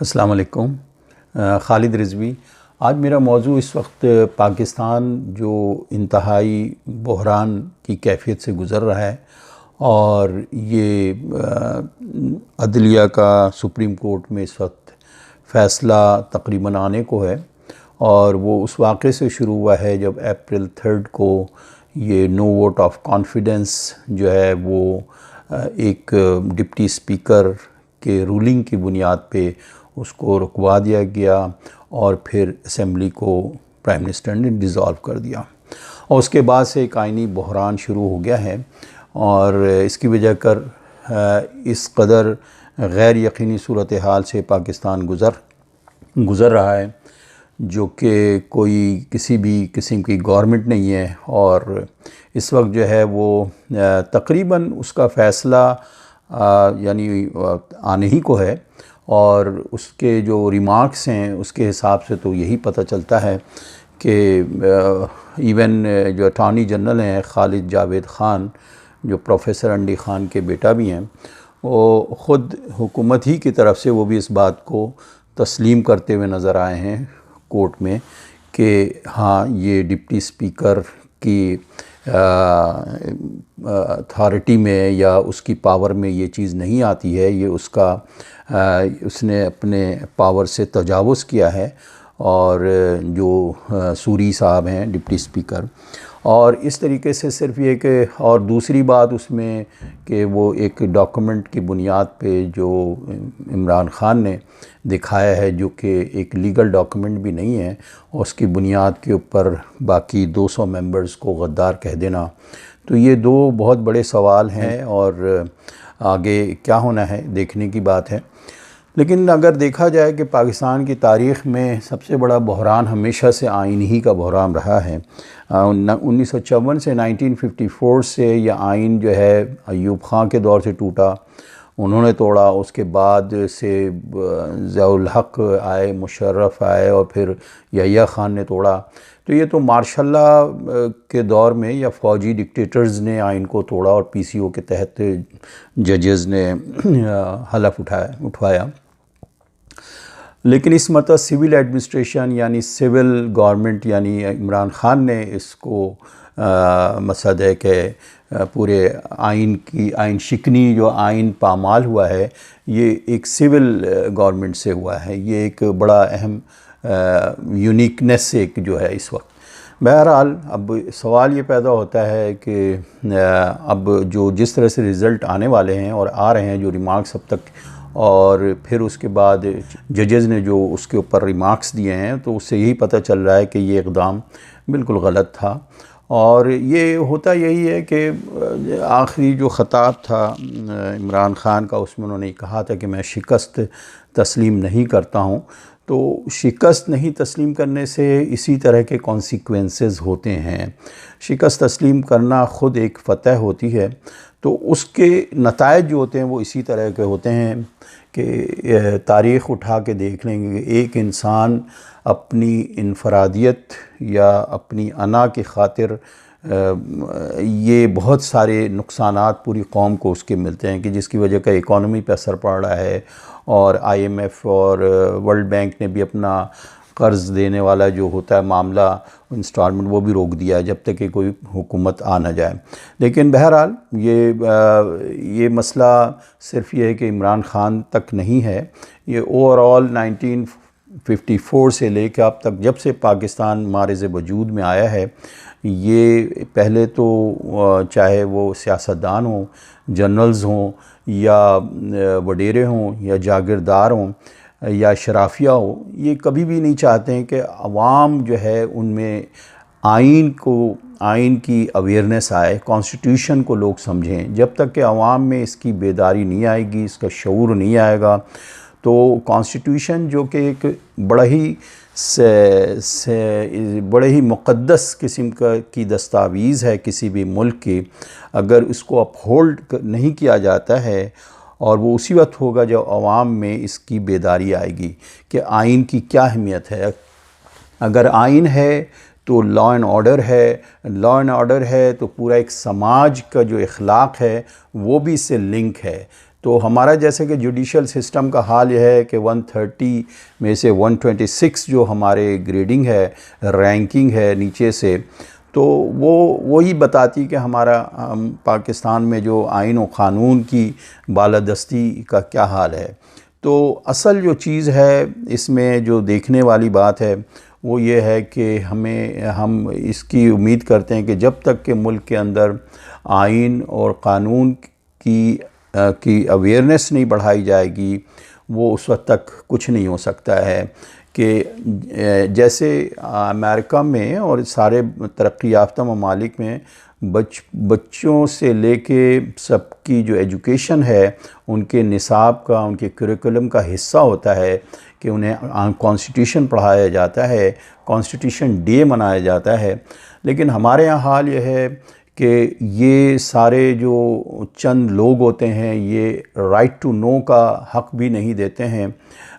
अस्सलाम वालेकुम। खालिद रिज़वी। आज मेरा मौजू इस वक्त पाकिस्तान जो इंतहाई बहरान की कैफियत से गुज़र रहा है और ये अदलिया का सुप्रीम कोर्ट में इस वक्त फ़ैसला तकरीबन आने को है और वो उस वाक़े से शुरू हुआ है जब अप्रैल 3 को ये नो वोट ऑफ कॉन्फिडेंस जो है वो एक डिप्टी स्पीकर के रूलिंग की बुनियाद पे उसको रुकवा दिया गया और फिर असम्बली को प्राइम मिनिस्टर ने डिज़ोल्व कर दिया और उसके बाद से एक आइनी बहरान शुरू हो गया है और इसकी वजह कर इस कदर गैर यकीनी सूरत हाल से पाकिस्तान गुज़र रहा है जो कि कोई किसी भी किस्म की गवर्नमेंट नहीं है और इस वक्त जो है वो तकरीबन उसका फ़ैसला यानी आने ही को है और उसके जो रिमार्क्स हैं उसके हिसाब से तो यही पता चलता है कि इवन जो अटॉर्नी जनरल हैं खालिद जावेद ख़ान जो प्रोफेसर अंडी ख़ान के बेटा भी हैं वो ख़ुद हुकूमत ही की तरफ से वो भी इस बात को तस्लीम करते हुए नज़र आए हैं कोर्ट में कि हाँ ये डिप्टी स्पीकर की अथॉरिटी में या उसकी पावर में ये चीज़ नहीं आती है, ये उसने अपने पावर से तजावुज़ किया है और जो सूरी साहब हैं डिप्टी स्पीकर और इस तरीके से सिर्फ ये कि और दूसरी बात उसमें कि वो एक डॉक्यूमेंट की बुनियाद पे जो इमरान ख़ान ने दिखाया है जो कि एक लीगल डॉक्यूमेंट भी नहीं है और उसकी बुनियाद के ऊपर बाकी 200 मेंबर्स को गद्दार कह देना, तो ये दो बहुत बड़े सवाल हैं और आगे क्या होना है देखने की बात है। लेकिन अगर देखा जाए कि पाकिस्तान की तारीख़ में सबसे बड़ा बहरान हमेशा से आइन ही का बहरान रहा है। 1954 से 1954 से यह आइन जो है अयूब ख़ान के दौर से टूटा, उन्होंने तोड़ा, उसके बाद से ज़ियाउल हक़ आए, मुशर्रफ आए और फिर यहिया ख़ान ने तोड़ा। तो ये तो मार्शल लॉ के दौर में या फ़ौजी डिक्टेटर्स ने आइन को तोड़ा और पीसीओ के तहत जजेज़ ने हलफ उठवाया। लेकिन इस मतलब सिविल एडमिनिस्ट्रेशन यानी सिविल गवर्नमेंट यानी इमरान ख़ान ने इसको मकसद है कि पूरे आइन शिकनी जो आइन पामाल हुआ है ये एक सिविल गवर्नमेंट से हुआ है। ये एक बड़ा अहम यूनिकनेस एक जो है इस वक्त। बहरहाल अब सवाल ये पैदा होता है कि अब जो जिस तरह से रिज़ल्ट आने वाले हैं और आ रहे हैं जो रिमार्क्स अब तक और फिर उसके बाद जजेज़ ने जो उसके ऊपर रिमार्क्स दिए हैं तो उससे यही पता चल रहा है कि ये इक़दाम बिल्कुल गलत था और ये होता यही है कि आखिरी जो ख़ताब था इमरान ख़ान का उसमें उन्होंने कहा था कि मैं शिकस्त तस्लीम नहीं करता हूँ। तो शिकस्त नहीं तस्लीम करने से इसी तरह के कॉन्सिक्वेंसेस होते हैं। शिकस्त तस्लीम करना ख़ुद एक फ़तह होती है तो उसके नतायज जो होते हैं वो इसी तरह के होते हैं कि तारीख़ उठा के देख लेंगे कि एक इंसान अपनी इनफरादियत या अपनी अना की ख़ातिर ये बहुत सारे नुकसानात पूरी कौम को उसके मिलते हैं कि जिसकी वजह का इकॉनमी पे असर पड़ रहा है और IMF और वर्ल्ड बैंक ने भी अपना कर्ज़ देने वाला जो होता है मामला इंस्टॉलमेंट वो भी रोक दिया है जब तक कि कोई हुकूमत आ ना जाए। लेकिन बहरहाल ये मसला सिर्फ ये है कि इमरान ख़ान तक नहीं है, ये ओवरऑल 1954 से लेकर अब तक जब से पाकिस्तान मारिज़ वजूद में आया है, ये पहले तो चाहे वो सियासतदान हों, जनरल्स हों या वडेरे हों या जागीरदार हों या शराफिया हो, ये कभी भी नहीं चाहते हैं कि अवाम जो है उनमें आइन की अवेयरनेस आए, कॉन्स्टिट्यूशन को लोग समझें। जब तक कि अवाम में इसकी बेदारी नहीं आएगी, इसका शऊर नहीं आएगा, तो कॉन्स्टिट्यूशन जो कि एक बड़े ही मुक़द्दस किस्म की दस्तावीज़ है किसी भी मुल्क की, अगर इसको अपहोल्ड नहीं किया जाता है और वो उसी वक्त होगा जब अवाम में इसकी बेदारी आएगी कि आइन की क्या अहमियत है। अगर आइन है तो लॉ एंड ऑर्डर है, लॉ एंड ऑर्डर है तो पूरा एक समाज का जो इखलाक है वो भी इससे लिंक है। तो हमारा जैसे कि जुडिशल सिस्टम का हाल यह है कि 130 में से 126 जो हमारे ग्रेडिंग है, रैंकिंग है नीचे से, तो वो वही बताती कि हमारा पाकिस्तान में जो आइन और क़ानून की बालादस्ती का क्या हाल है। तो असल जो चीज़ है इसमें जो देखने वाली बात है वो ये है कि हम इसकी उम्मीद करते हैं कि जब तक कि मुल्क के अंदर आइन और क़ानून की अवेयरनेस नहीं बढ़ाई जाएगी, वो उस वक्त तक कुछ नहीं हो सकता है। कि जैसे अमेरिका में और सारे तरक्की याफ्ता ममालिक में बच्चों से लेके सबकी जो एजुकेशन है उनके निसाब का, उनके करिकुलम का हिस्सा होता है कि उन्हें कॉन्स्टिट्यूशन पढ़ाया जाता है, कॉन्स्टिट्यूशन डे मनाया जाता है। लेकिन हमारे यहाँ हाल यह है कि ये सारे जो चंद लोग होते हैं ये राइट टू नो का हक़ भी नहीं देते हैं,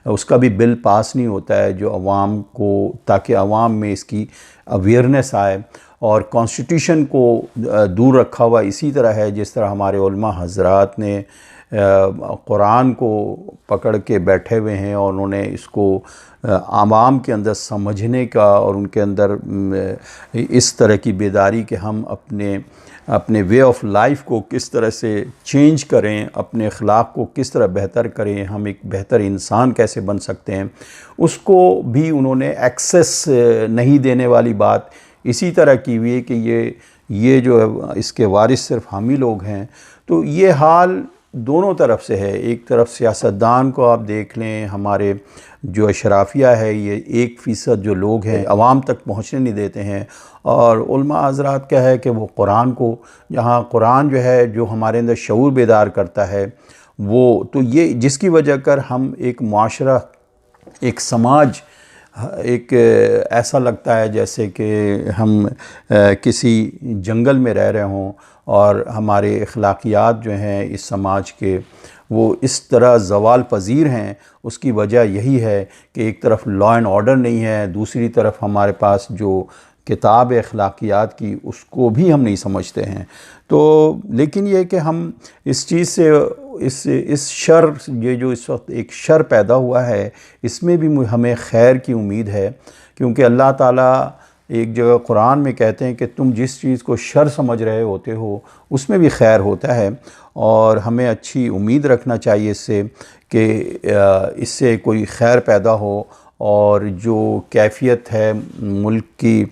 उसका भी बिल पास नहीं होता है जो अवाम को, ताकि अवाम में इसकी अवेयरनेस आए। और कॉन्स्टिट्यूशन को दूर रखा हुआ इसी तरह है जिस तरह हमारे उलमा हज़रात ने कुरान को पकड़ के बैठे हुए हैं और उन्होंने इसको आवाम के अंदर समझने का और उनके अंदर इस तरह की बेदारी कि हम अपने वे ऑफ लाइफ को किस तरह से चेंज करें, अपने अखलाक को किस तरह बेहतर करें, हम एक बेहतर इंसान कैसे बन सकते हैं, उसको भी उन्होंने एक्सेस नहीं देने वाली बात इसी तरह की हुई है कि ये जो है इसके वारिस सिर्फ हम ही लोग हैं। तो ये हाल दोनों तरफ से है। एक तरफ सियासतदान को आप देख लें, हमारे जो अशराफिया है ये 1% जो लोग हैं अवाम तक पहुँचने नहीं देते हैं। और उलमा हज़रात क्या है कि वो कुरान को, जहाँ कुरान जो है जो हमारे अंदर शऊर बेदार करता है वो, तो ये जिसकी वजह कर हम एक माशरा, एक समाज, एक ऐसा लगता है जैसे कि हम किसी जंगल में रह रहे हों और हमारे अखलाकियात जो हैं इस समाज के वो इस तरह ज़वाल पज़ीर हैं। उसकी वजह यही है कि एक तरफ लॉ एंड ऑर्डर नहीं है, दूसरी तरफ हमारे पास जो किताब अखलाकियात की उसको भी हम नहीं समझते हैं। तो लेकिन ये कि हम इस चीज़ से इस शर, ये जो इस वक्त एक शर पैदा हुआ है, इसमें भी हमें खैर की उम्मीद है, क्योंकि अल्लाह ताला एक जगह कुरान में कहते हैं कि तुम जिस चीज़ को शर समझ रहे होते हो उसमें भी खैर होता है। और हमें अच्छी उम्मीद रखना चाहिए इससे कि इससे कोई खैर पैदा हो और जो कैफियत है मुल्क की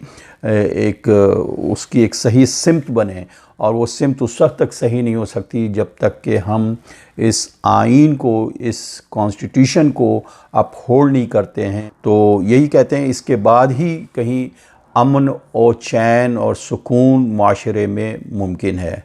उसकी एक सही सिमत बने। और वो सिमत उस वक्त तक सही नहीं हो सकती जब तक कि हम इस आइन को, इस कॉन्स्टिट्यूशन को अपहोल्ड नहीं करते हैं। तो यही कहते हैं इसके बाद ही कहीं अमन और चैन और सुकून माशरे में मुमकिन है।